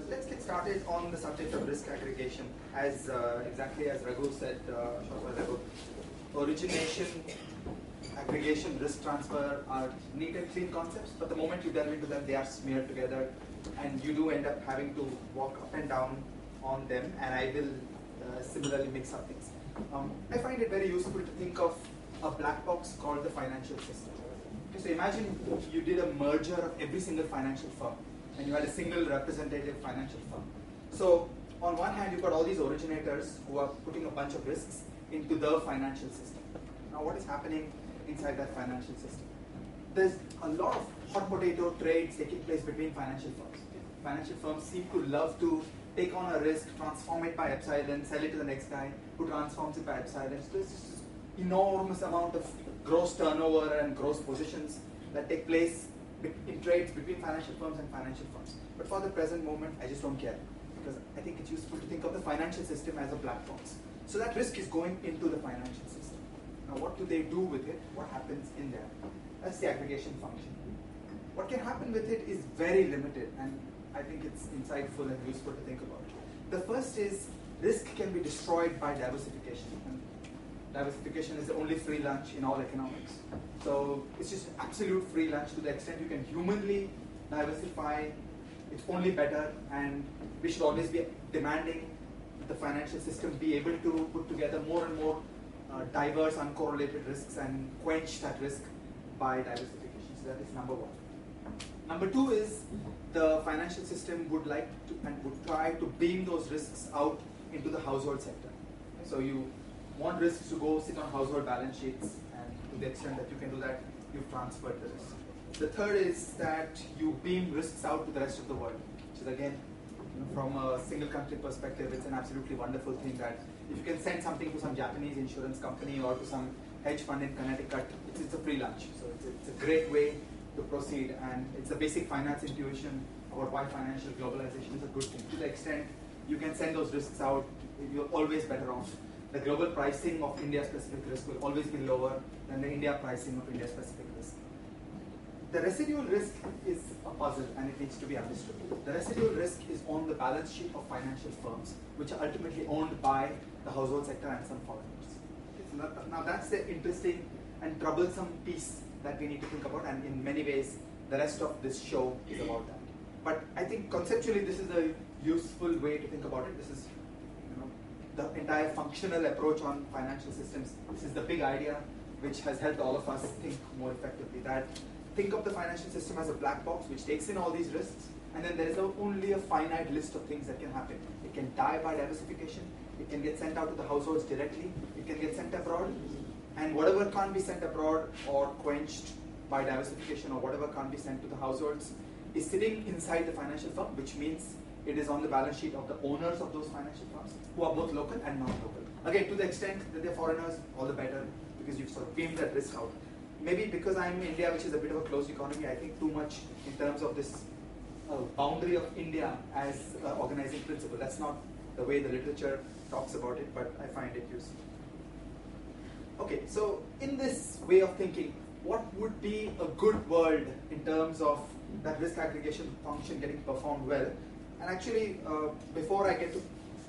Let's get started on the subject of risk aggregation. As exactly as Raghu said a short while ago, origination, aggregation, risk transfer are neat and clean concepts, but the moment you delve into them, they are smeared together, and you do end up having to walk up and down on them, and I will similarly mix up things. I find it very useful to think of a black box called the financial system. Okay, so imagine you did a merger of every single financial firm, and you had a single representative financial firm. So on one hand, you've got all these originators who are putting a bunch of risks into the financial system. Now what is happening inside that financial system? There's a lot of hot potato trades taking place between financial firms. Financial firms seem to love to take on a risk, transform it by epsilon, sell it to the next guy who transforms it by epsilon. So there's this enormous amount of gross turnover and gross positions that take place in trades between financial firms and financial firms. But for the present moment, I just don't care, because I think it's useful to think of the financial system as a black box. So that risk is going into the financial system. Now what do they do with it? What happens in there? That's the aggregation function. What can happen with it is very limited, and I think it's insightful and useful to think about. The first is risk can be destroyed by diversification. And diversification is the only free lunch in all economics. So it's just absolute free lunch to the extent you can humanly diversify. It's only better, and we should always be demanding that the financial system be able to put together more and more diverse, uncorrelated risks and quench that risk by diversification. So that is number one. Number two is the financial system would like to and would try to beam those risks out into the household sector. So you want risks to go sit on household balance sheets, and to the extent that you can do that, you've transferred the risk. The third is that you beam risks out to the rest of the world, which is again, from a single country perspective, it's an absolutely wonderful thing that if you can send something to some Japanese insurance company or to some hedge fund in Connecticut, it's a free lunch. So it's a great way to proceed, and it's a basic finance intuition about why financial globalization is a good thing. To the extent you can send those risks out, you're always better off. The global pricing of India-specific risk will always be lower than the India pricing of India-specific risk. The residual risk is a puzzle, and it needs to be understood. The residual risk is on the balance sheet of financial firms, which are ultimately owned by the household sector and some foreigners. Okay, so now that's the interesting and troublesome piece that we need to think about, and in many ways, the rest of this show is about that. But I think conceptually, this is a useful way to think about it. This is the entire functional approach on financial systems. This is the big idea which has helped all of us think more effectively. That think of the financial system as a black box which takes in all these risks, and then there is only a finite list of things that can happen. It can die by diversification, it can get sent out to the households directly, it can get sent abroad, and whatever can't be sent abroad or quenched by diversification, or whatever can't be sent to the households, is sitting inside the financial firm, which means it is on the balance sheet of the owners of those financial firms, who are both local and non-local. Again, to the extent that they're foreigners, all the better, because you've sort of beamed that risk out. Maybe because I'm in India, which is a bit of a closed economy, I think too much in terms of this boundary of India as organizing principle. That's not the way the literature talks about it, but I find it useful. Okay, so in this way of thinking, what would be a good world in terms of that risk aggregation function getting performed well? And actually, before I get to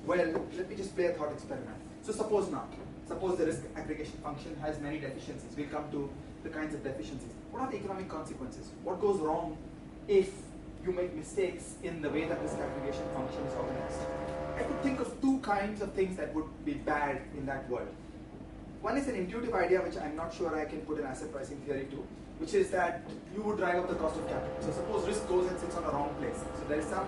well, let me just play a thought experiment. So suppose not. Suppose the risk aggregation function has many deficiencies. We'll come to the kinds of deficiencies. What are the economic consequences? What goes wrong if you make mistakes in the way that risk aggregation function is organized? I could think of two kinds of things that would be bad in that world. One is an intuitive idea, which I'm not sure I can put in asset pricing theory to, which is that you would drive up the cost of capital. So suppose risk goes and sits on a wrong place. So there is some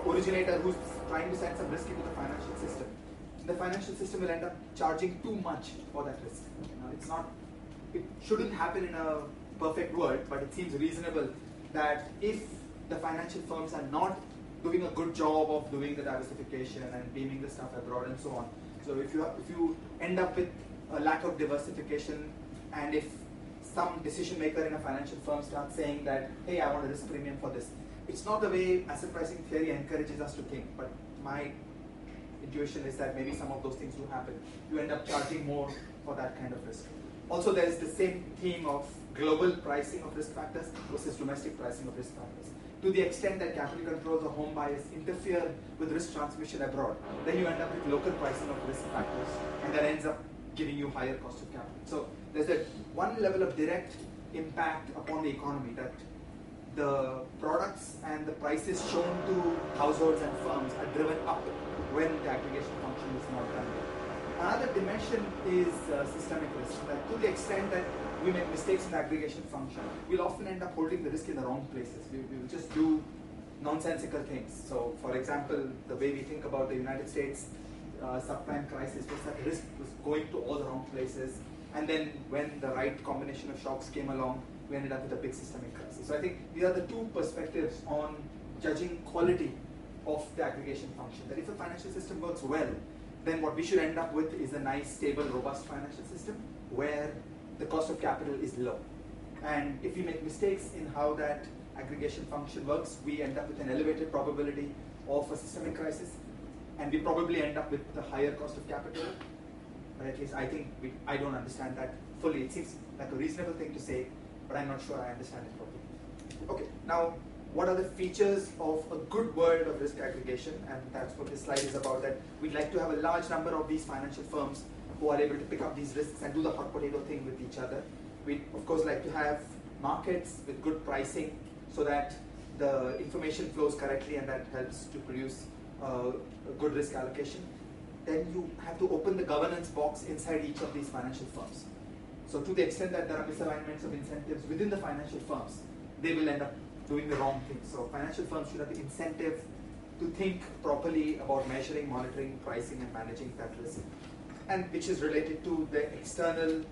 originator who's trying to send some risk into the financial system. The financial system will end up charging too much for that risk. It shouldn't happen in a perfect world, but it seems reasonable that if the financial firms are not doing a good job of doing the diversification and beaming the stuff abroad and so on. So if you end up with a lack of diversification, and if some decision maker in a financial firm starts saying that, hey, I want a risk premium for this, it's not the way asset pricing theory encourages us to think, but my intuition is that maybe some of those things do happen. You end up charging more for that kind of risk. Also, there is the same theme of global pricing of risk factors versus domestic pricing of risk factors. To the extent that capital controls or home bias interfere with risk transmission abroad, then you end up with local pricing of risk factors, and that ends up giving you higher cost of capital. So there's that one level of direct impact upon the economy, that the products and the prices shown to households and firms are driven up when the aggregation function is not done well. Another dimension is systemic risk, that to the extent that we make mistakes in the aggregation function, we'll often end up holding the risk in the wrong places. We will just do nonsensical things. So, for example, the way we think about the United States subprime crisis was that risk was going to all the wrong places, and then when the right combination of shocks came along, we ended up with a big systemic crisis. So I think these are the two perspectives on judging quality of the aggregation function. That if a financial system works well, then what we should end up with is a nice, stable, robust financial system where the cost of capital is low. And if we make mistakes in how that aggregation function works, we end up with an elevated probability of a systemic crisis, and we probably end up with a higher cost of capital. But at least I think I don't understand that fully. It seems like a reasonable thing to say, but I'm not sure I understand it properly. Okay, now what are the features of a good world of risk aggregation? And that's what this slide is about, that we'd like to have a large number of these financial firms who are able to pick up these risks and do the hot potato thing with each other. We of course like to have markets with good pricing so that the information flows correctly, and that helps to produce a good risk allocation. Then you have to open the governance box inside each of these financial firms. So to the extent that there are misalignments of incentives within the financial firms, they will end up doing the wrong thing. So financial firms should have the incentive to think properly about measuring, monitoring, pricing, and managing that risk. And which is related to the external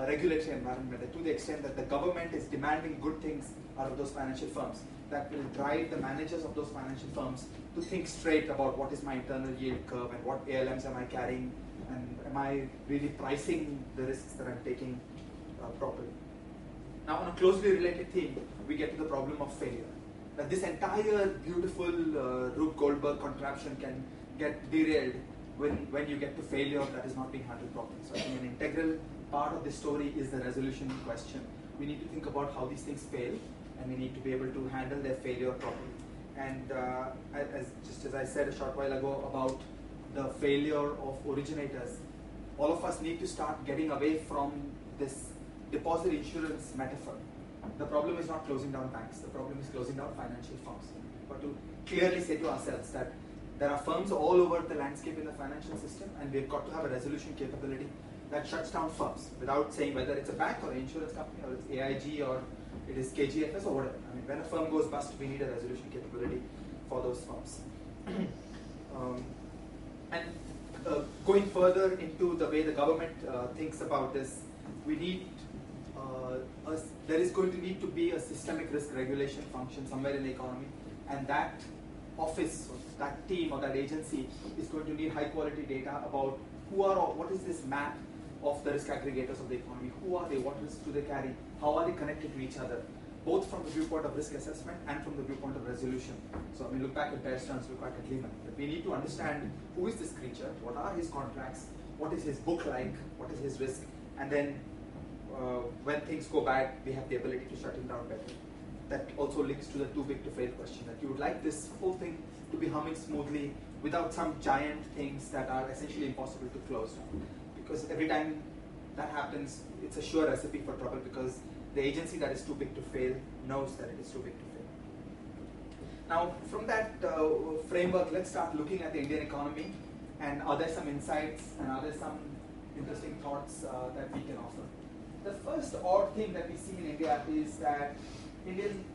regulatory environment, that to the extent that the government is demanding good things out of those financial firms, that will drive the managers of those financial firms to think straight about what is my internal yield curve and what ALMs am I carrying, and am I really pricing the risks that I'm taking properly. Now, on a closely related theme, we get to the problem of failure. That this entire beautiful Rube Goldberg contraption can get derailed when you get to failure that is not being handled properly. So I think an integral part of this story is the resolution question. We need to think about how these things fail, and we need to be able to handle their failure properly. And just as I said a short while ago about the failure of originators, all of us need to start getting away from this deposit insurance metaphor. The problem is not closing down banks, the problem is closing down financial firms. But to clearly say to ourselves that there are firms all over the landscape in the financial system, and we've got to have a resolution capability that shuts down firms without saying whether it's a bank or an insurance company or it's AIG or it is KGFS or whatever. I mean, when a firm goes bust, we need a resolution capability for those firms. Going further into the way the government thinks about this, we need there is going to need to be a systemic risk regulation function somewhere in the economy, and that office or that team or that agency is going to need high quality data about what is this map of the risk aggregators of the economy, who are they, what risks do they carry, how are they connected to each other, both from the viewpoint of risk assessment and from the viewpoint of resolution. So I mean, look back at Bear Stearns, look back at Lehman. But we need to understand who is this creature, what are his contracts, what is his book like, what is his risk, and then when things go bad, we have the ability to shut him down better. That also links to the too big to fail question, that you would like this whole thing to be humming smoothly without some giant things that are essentially impossible to close down. Because every time that happens, it's a sure recipe for trouble, because the agency that is too big to fail knows that it is too big to fail. Now, from that framework, let's start looking at the Indian economy, and are there some insights and are there some interesting thoughts that we can offer. The first odd thing that we see in India is that Indian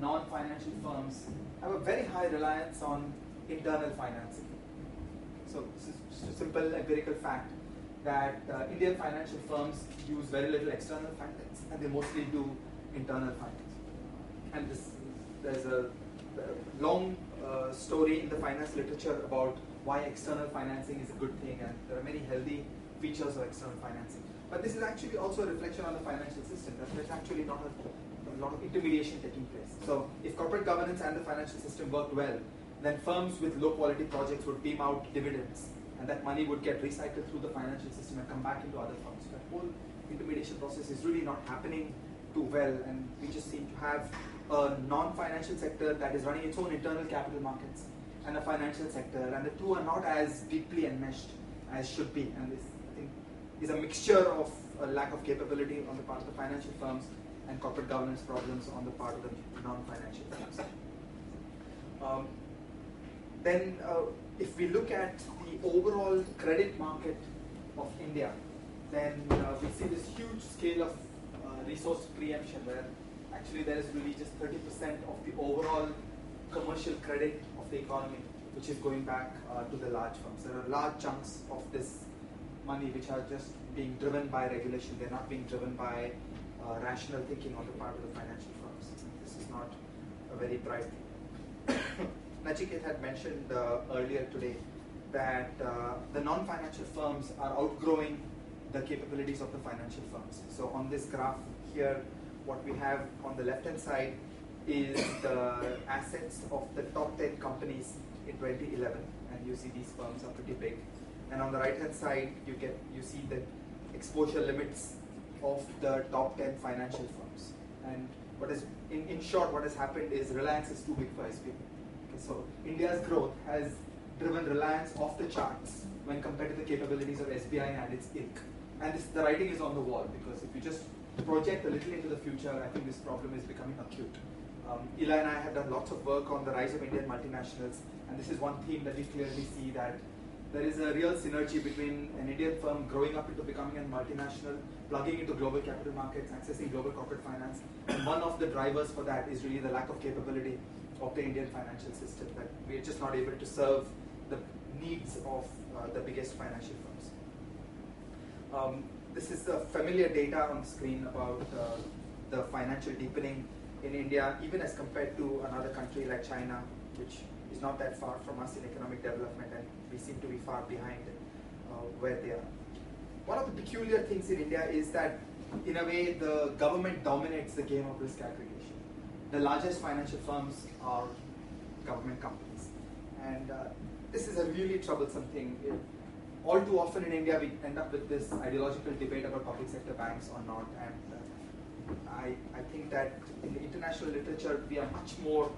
non-financial firms have a very high reliance on internal financing. So this is just a simple empirical fact that Indian financial firms use very little external finance, and they mostly do internal finance. And there's a long story in the finance literature about why external financing is a good thing, and there are many healthy features of external financing. But this is actually also a reflection on the financial system, that there's actually not a lot of intermediation taking place. So if corporate governance and the financial system worked well, then firms with low quality projects would beam out dividends, and that money would get recycled through the financial system and come back into other firms. That whole intermediation process is really not happening too well, and we just seem to have a non-financial sector that is running its own internal capital markets and a financial sector, and the two are not as deeply enmeshed as should be. And this, I think, is a mixture of a lack of capability on the part of the financial firms and corporate governance problems on the part of the non-financial firms. Then, if we look at the overall credit market of India, then we see this huge scale of resource preemption, where actually there is really just 30% of the overall commercial credit of the economy which is going back to the large firms. There are large chunks of this money which are just being driven by regulation. They're not being driven by rational thinking on the part of the financial firms. This is not a very bright thing. Nachiket had mentioned earlier today that the non-financial firms are outgrowing the capabilities of the financial firms. So on this graph here, what we have on the left-hand side is the assets of the top 10 companies in 2011, and you see these firms are pretty big. And on the right-hand side, you see the exposure limits of the top 10 financial firms. And what is, in short, what has happened is Reliance is too big for SBI. Okay, so India's growth has driven Reliance off the charts when compared to the capabilities of SBI and its ilk. And the writing is on the wall, because if you just project a little into the future, I think this problem is becoming acute. Eli and I have done lots of work on the rise of Indian multinationals, and this is one theme that we clearly see, that there is a real synergy between an Indian firm growing up into becoming a multinational, plugging into global capital markets, accessing global corporate finance, and one of the drivers for that is really the lack of capability of the Indian financial system, that we're just not able to serve the needs of the biggest financial firms. This is the familiar data on the screen about the financial deepening in India, even as compared to another country like China, which is not that far from us in economic development, and we seem to be far behind where they are. One of the peculiar things in India is that, in a way, the government dominates the game of risk aggregation. The largest financial firms are government companies, and this is a really troublesome thing. All too often in India, we end up with this ideological debate about public sector banks or not, and I think that in the international literature, we are much more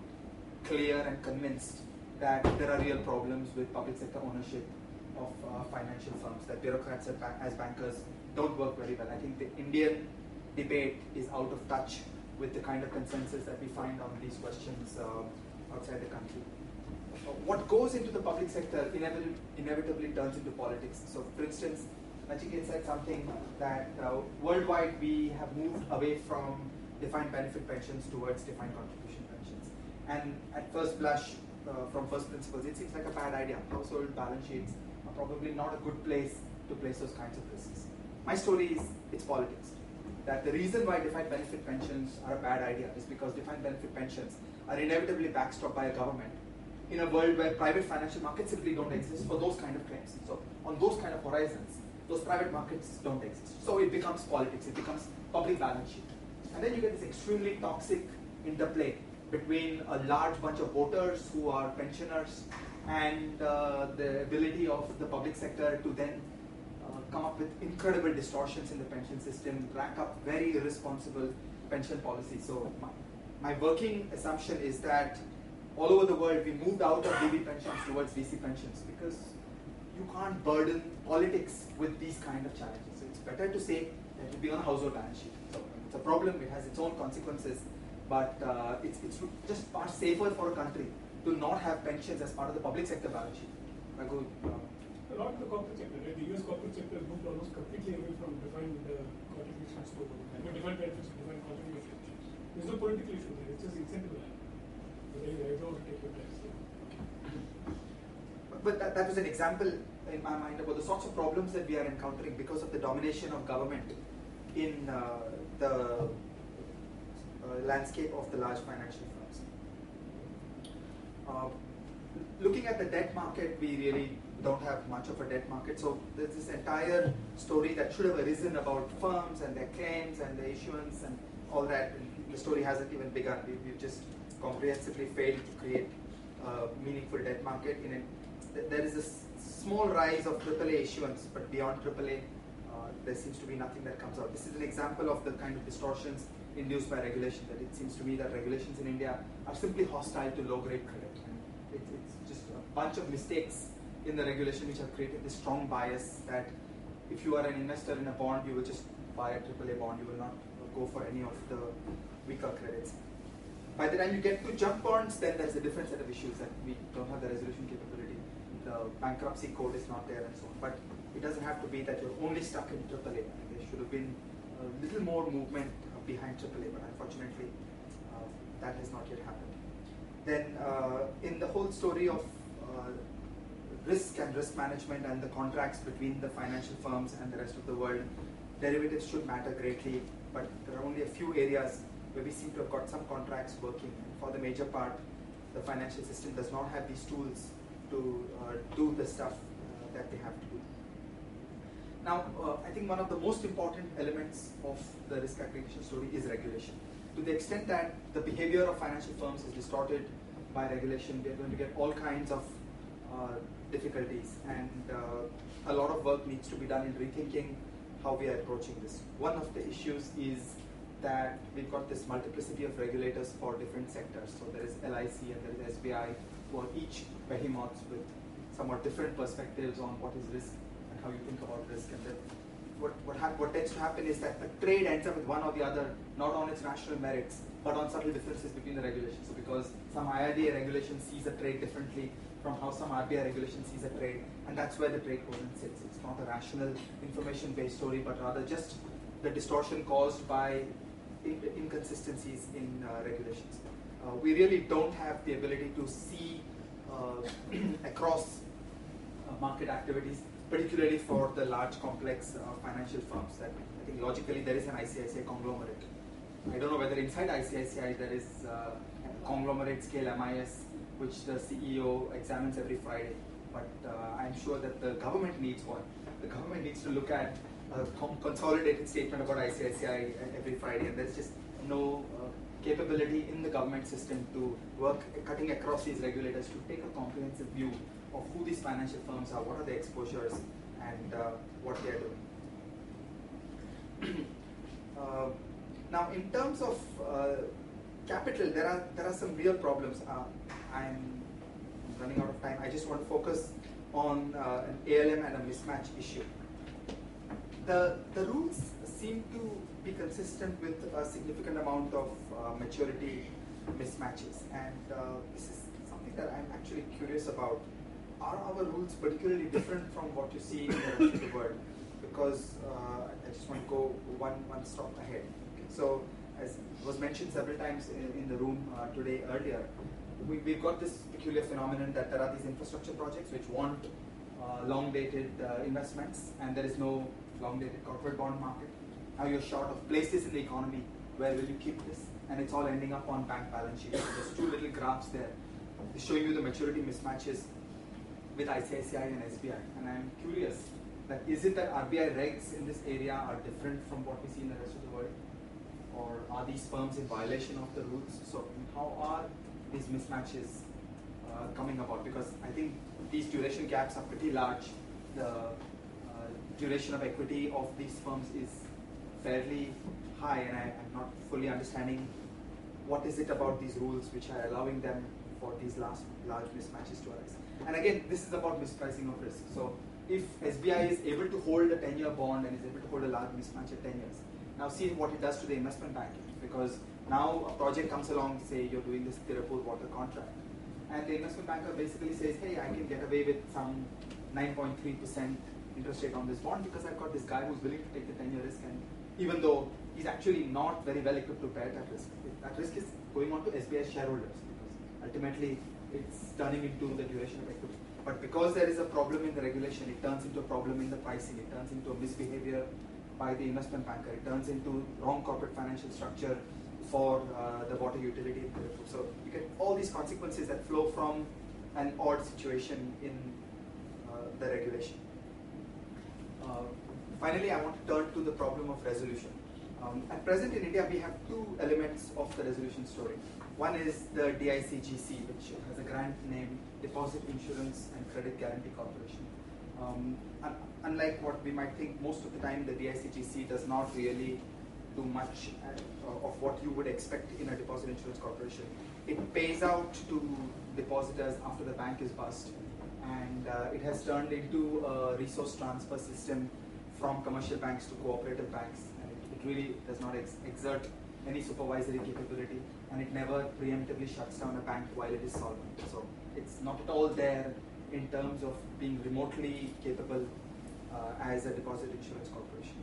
clear and convinced that there are real problems with public sector ownership of financial firms, that bureaucrats as bankers don't work very well. I think the Indian debate is out of touch with the kind of consensus that we find on these questions outside the country. What goes into the public sector inevitably turns into politics. So, for instance, Nachiket said something that worldwide we have moved away from defined benefit pensions towards defined contribution pensions. And at first blush, from first principles, it seems like a bad idea. Household balance sheets are probably not a good place to place those kinds of risks. My story is, it's politics. That the reason why defined benefit pensions are a bad idea is because defined benefit pensions are inevitably backstopped by a government in a world where private financial markets simply don't exist for those kind of claims. So on those kind of horizons, those private markets don't exist. So it becomes politics, it becomes public balance sheet. And then you get this extremely toxic interplay between a large bunch of voters who are pensioners and the ability of the public sector to then come up with incredible distortions in the pension system, rack up very irresponsible pension policies. So my working assumption is that all over the world we moved out of DB pensions towards VC pensions, because you can't burden politics with these kind of challenges. So it's better to say that it will be on a household balance sheet. So it's a problem, it has its own consequences, but it's just far safer for a country to not have pensions as part of the public sector balance sheet. A lot of the corporate sector, right? The US corporate sector has moved almost completely away from defined contributions to defined benefits to defined contributions. There's no political issue there, it's just incentive. But anyway, I don't want to take your place. But that was an example in my mind about the sorts of problems that we are encountering because of the domination of government in the landscape of the large financial firms. Looking at the debt market, we really don't have much of a debt market. So there's this entire story that should have arisen about firms and their claims and their issuance and all that. And the story hasn't even begun. We've just comprehensively failed to create a meaningful debt market. There is a small rise of AAA issuance, but beyond AAA, there seems to be nothing that comes out. This is an example of the kind of distortions induced by regulation. That it seems to me that regulations in India are simply hostile to low-grade credit. And it's just a bunch of mistakes in the regulation which have created this strong bias that if you are an investor in a bond, you will just buy a AAA bond. You will not go for any of the weaker credits. By the time you get to junk bonds, then there's a different set of issues that we don't have the resolution capability. The bankruptcy code is not there and so on. But it doesn't have to be that you're only stuck in AAA. There should have been a little more movement behind AAA, but unfortunately, that has not yet happened. Then, in the whole story of risk and risk management and the contracts between the financial firms and the rest of the world, derivatives should matter greatly, but there are only a few areas where we seem to have got some contracts working. For the major part, the financial system does not have these tools to do the stuff that they have to do. Now, I think one of the most important elements of the risk aggregation story is regulation. To the extent that the behavior of financial firms is distorted by regulation, we are going to get all kinds of difficulties, and a lot of work needs to be done in rethinking how we are approaching this. One of the issues is that we've got this multiplicity of regulators for different sectors. So there is LIC and there is SBI, who are each behemoths with somewhat different perspectives on what is risk and how you think about risk. And then what tends to happen is that the trade ends up with one or the other, not on its national merits, but on subtle differences between the regulations. So because some IRDA regulation sees a trade differently from how some RBI regulation sees a trade, and that's where the trade coding sits. It's not a rational information-based story, but rather just the distortion caused by inconsistencies in regulations. We really don't have the ability to see across market activities, particularly for the large complex financial firms. That I think logically there is an ICICI conglomerate. I don't know whether inside ICICI there is a conglomerate scale MIS which the CEO examines every Friday, but I'm sure that the government needs one. The government needs to look at a consolidated statement about ICICI every Friday, and there's just no capability in the government system to work cutting across these regulators to take a comprehensive view of who these financial firms are, what are their exposures, and what they are doing. Now, in terms of capital, there are some real problems. I'm running out of time. I just want to focus on an ALM and a mismatch issue. The rules seem to be consistent with a significant amount of maturity mismatches, and this is something that I'm actually curious about. Are our rules particularly different from what you see in the rest of the world? Because I just want to go one stop ahead. Okay. So, as was mentioned several times in the room today earlier, we've got this peculiar phenomenon that there are these infrastructure projects which want long-dated investments, and there is no long-dated corporate bond market. Now you're short of places in the economy. Where will you keep this? And it's all ending up on bank balance sheets. There's two little graphs there showing you the maturity mismatches with ICICI and SBI. And I'm curious, that is it that RBI regs in this area are different from what we see in the rest of the world? Or are these firms in violation of the rules? So how are these mismatches coming about? Because I think these duration gaps are pretty large. The duration of equity of these firms is fairly high, and I'm not fully understanding what is it about these rules which are allowing them for these large mismatches to arise. And again, this is about mispricing of risk. So if SBI is able to hold a 10-year bond and is able to hold a large mismatch at 10 years, now see what it does to the investment banking, because now a project comes along, say you're doing this Tirupur water contract, and the investment banker basically says, hey, I can get away with some 9.3% interest rate on this bond because I've got this guy who's willing to take the 10-year risk, and even though he's actually not very well equipped to bear that risk is going on to SBI shareholders, because ultimately it's turning into the duration of equity. But because there is a problem in the regulation, it turns into a problem in the pricing, it turns into a misbehavior by the investment banker, it turns into wrong corporate financial structure for the water utility. So you get all these consequences that flow from an odd situation in the regulation. Finally, I want to turn to the problem of resolution. At present in India, we have two elements of the resolution story. One is the DICGC, which has a grant name Deposit Insurance and Credit Guarantee Corporation. Unlike what we might think, most of the time the DICGC does not really do much of what you would expect in a deposit insurance corporation. It pays out to depositors after the bank is bust, and it has turned into a resource transfer system from commercial banks to cooperative banks, and it really does not exert any supervisory capability, and it never preemptively shuts down a bank while it is solvent. So it's not at all there in terms of being remotely capable as a deposit insurance corporation.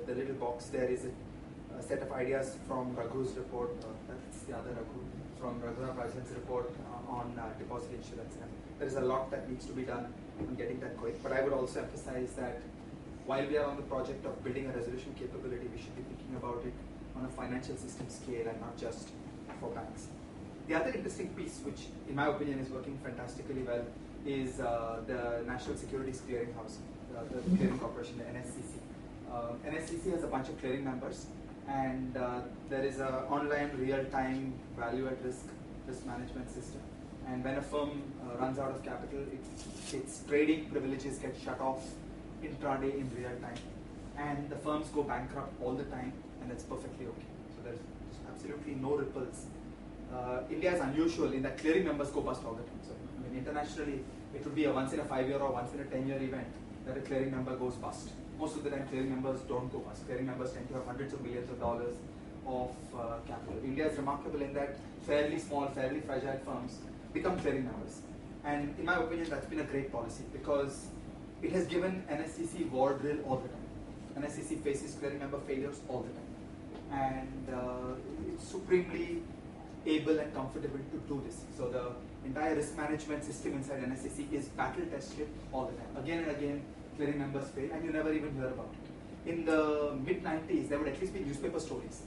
The little box there is a set of ideas from Raghu's report, that's the other Raghu, from Raghunath Rajan's report on deposit insurance. And there is a lot that needs to be done in getting that going. But I would also emphasize that while we are on the project of building a resolution capability, we should be thinking about it on a financial system scale and not just for banks. The other interesting piece, which in my opinion is working fantastically well, is the National Securities Clearinghouse, the clearing corporation, the NSCC. NSCC has a bunch of clearing members, and there is an online real-time value-at-risk risk management system. And when a firm runs out of capital, its trading privileges get shut off intraday in real time, and the firms go bankrupt all the time, and that's perfectly okay. So there's absolutely no ripples. India is unusual in that clearing members go bust all the time. So I mean, internationally, it would be a once in a 5-year or once in a 10-year event that a clearing member goes bust. Most of the time, clearing members don't go bust. Clearing members tend to have hundreds of millions of dollars of capital. India is remarkable in that fairly small, fairly fragile firms become clearing members. And in my opinion, that's been a great policy because it has given NSCC war drill all the time. NSCC faces clearing member failures all the time. And it's supremely able and comfortable to do this. So the entire risk management system inside NSCC is battle tested all the time. Again and again, clearing members fail, and you never even hear about it. In the mid-90s, there would at least be newspaper stories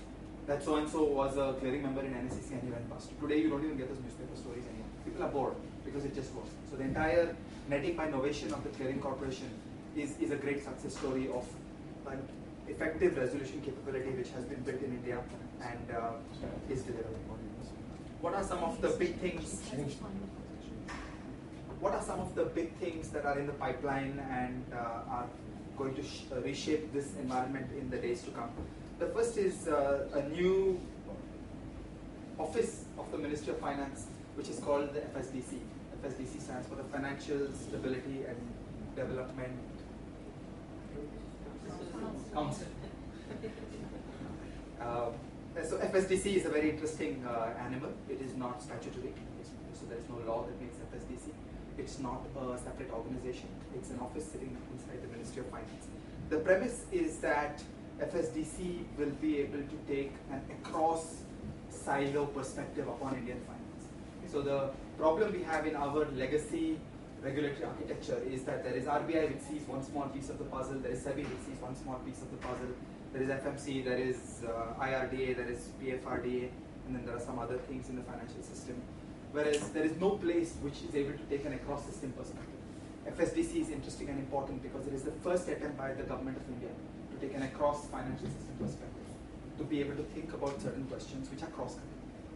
that so-and-so was a clearing member in NSCC and he went bust. Today, you don't even get those newspaper stories anymore. People are bored because it just works. So the entire netting by novation of the clearing corporation is a great success story of an effective resolution capability which has been built in India and is delivering. What are some of the big things? What are some of the big things that are in the pipeline and are going to reshape this environment in the days to come? The first is a new office of the Ministry of Finance, which is called the FSDC. FSDC stands for the Financial Stability and Development Council. So FSDC is a very interesting animal. It is not statutory, so there is no law that makes FSDC. It's not a separate organization. It's an office sitting inside the Ministry of Finance. The premise is that FSDC will be able to take an across silo perspective upon Indian finance. So the problem we have in our legacy regulatory architecture is that there is RBI which sees one small piece of the puzzle, there is SEBI which sees one small piece of the puzzle, there is FMC, there is IRDA, there is PFRDA, and then there are some other things in the financial system. Whereas there is no place which is able to take an across system perspective. FSDC is interesting and important because it is the first attempt by the government of India to take an across financial system perspective, to be able to think about certain questions which are cross-cutting.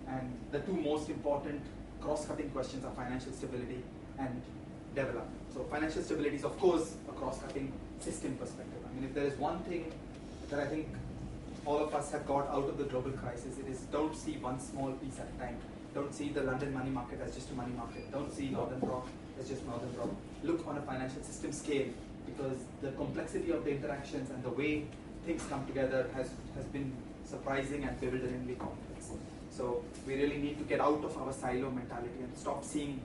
And the two most important cross-cutting questions are financial stability and development. So financial stability is of course a cross-cutting system perspective. I mean, if there is one thing that I think all of us have got out of the global crisis, it is don't see one small piece at a time. Don't see the London money market as just a money market. Don't see Northern Rock as just Northern Rock. Look on a financial system scale because the complexity of the interactions and the way things come together has been surprising and bewilderingly complex. So we really need to get out of our silo mentality and stop seeing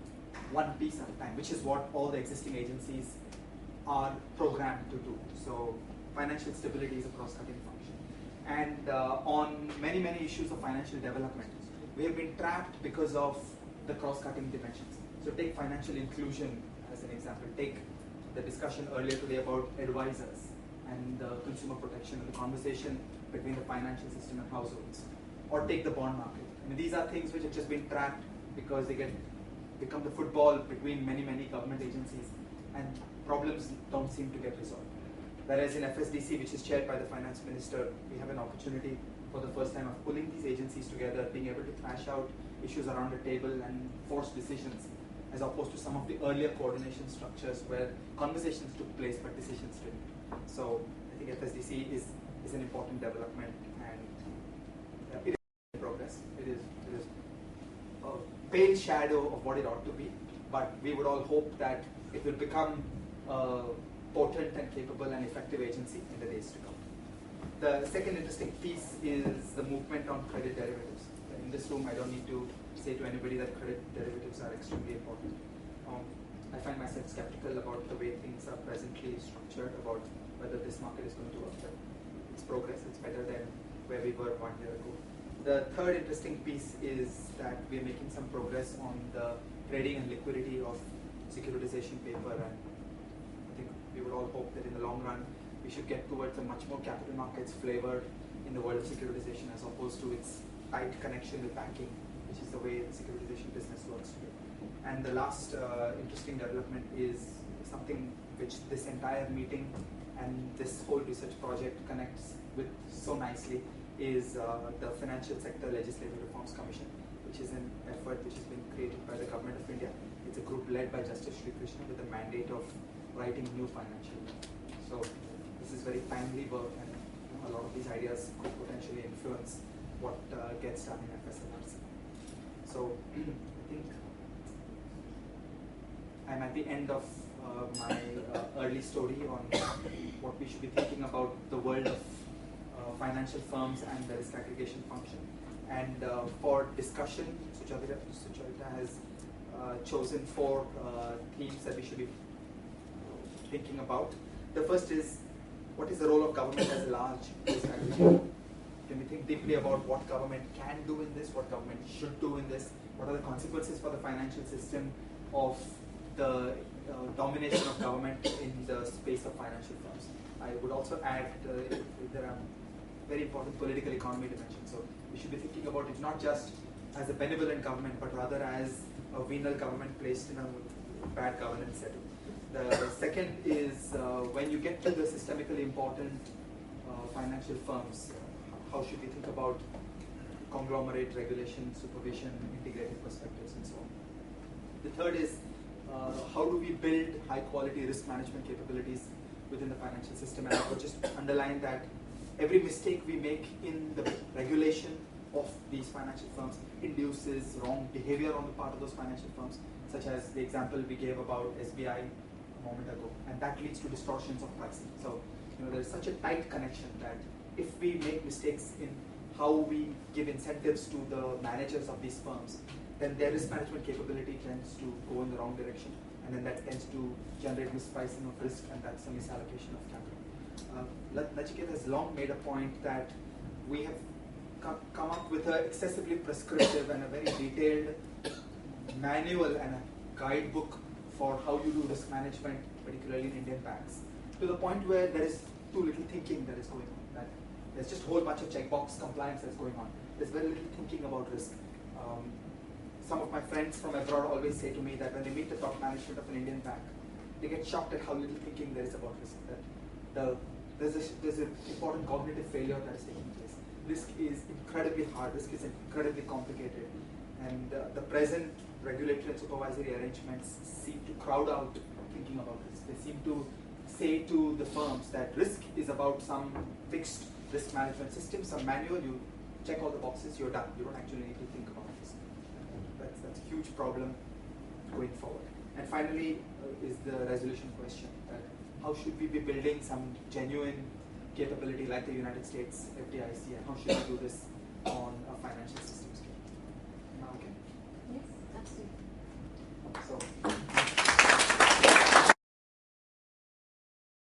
one piece at a time, which is what all the existing agencies are programmed to do. So financial stability is a cross-cutting function. And on many, many issues of financial development, we have been trapped because of the cross-cutting dimensions. So take financial inclusion as an example. Take the discussion earlier today about advisors and consumer protection and the conversation between the financial system and households. Or take the bond market. I mean, these are things which have just been trapped because they become the football between many, many government agencies, and problems don't seem to get resolved. Whereas in FSDC, which is chaired by the finance minister, we have an opportunity for the first time of pulling these agencies together, being able to thrash out issues around the table and force decisions, as opposed to some of the earlier coordination structures where conversations took place but decisions didn't. So I think FSDC is an important development, and pale shadow of what it ought to be, but we would all hope that it will become a potent and capable and effective agency in the days to come. The second interesting piece is the movement on credit derivatives. In this room, I don't need to say to anybody that credit derivatives are extremely important. I find myself skeptical about the way things are presently structured, about whether this market is going to work, but it's progress, it's better than where we were 1 year ago. The third interesting piece is that we're making some progress on the trading and liquidity of securitization paper, and I think we would all hope that in the long run we should get towards a much more capital markets flavor in the world of securitization as opposed to its tight connection with banking, which is the way the securitization business works today. And the last interesting development is something which this entire meeting and this whole research project connects with so nicely is the Financial Sector Legislative Reforms Commission, which is an effort which has been created by the Government of India. It's a group led by Justice Sri Krishna with the mandate of writing new financial law. So this is very timely work, and a lot of these ideas could potentially influence what gets done in FSMRC. So I think I'm at the end of my early story on what we should be thinking about the world of financial firms and the risk aggregation function. And for discussion, Sucharita has chosen 4 themes that we should be thinking about. The first is, what is the role of government as a large risk aggregator? Can we think deeply about what government can do in this, what government should do in this, what are the consequences for the financial system of the domination of government in the space of financial firms. I would also add there are very important political economy dimensions. So we should be thinking about it not just as a benevolent government, but rather as a venal government placed in a bad governance setting. The second is when you get to the systemically important financial firms, how should we think about conglomerate regulation, supervision, integrated perspectives, and so on. The third is how do we build high quality risk management capabilities within the financial system, and I would just underline that every mistake we make in the regulation of these financial firms induces wrong behavior on the part of those financial firms, such as the example we gave about SBI a moment ago, and that leads to distortions of pricing. So there's such a tight connection that if we make mistakes in how we give incentives to the managers of these firms, then their risk management capability tends to go in the wrong direction, and then that tends to generate mispricing of risk, and that's a misallocation of capital. Nachiket has long made a point that we have come up with an excessively prescriptive and a very detailed manual and a guidebook for how you do risk management, particularly in Indian banks, to the point where there is too little thinking that is going on. That there's just a whole bunch of checkbox compliance that's going on. There's very little thinking about risk. Some of my friends from abroad always say to me that when they meet the top management of an Indian bank, they get shocked at how little thinking there is about risk. That there's an important cognitive failure that is taking place. Risk is incredibly hard. Risk is incredibly complicated, and the present regulatory and supervisory arrangements seem to crowd out thinking about risk. They seem to say to the firms that risk is about some fixed risk management system, some manual. You check all the boxes, you're done. You don't actually need to think about risk. That's a huge problem going forward. And finally is the resolution question. That how should we be building some genuine capability like the United States FDIC, and how should we do this on a financial system?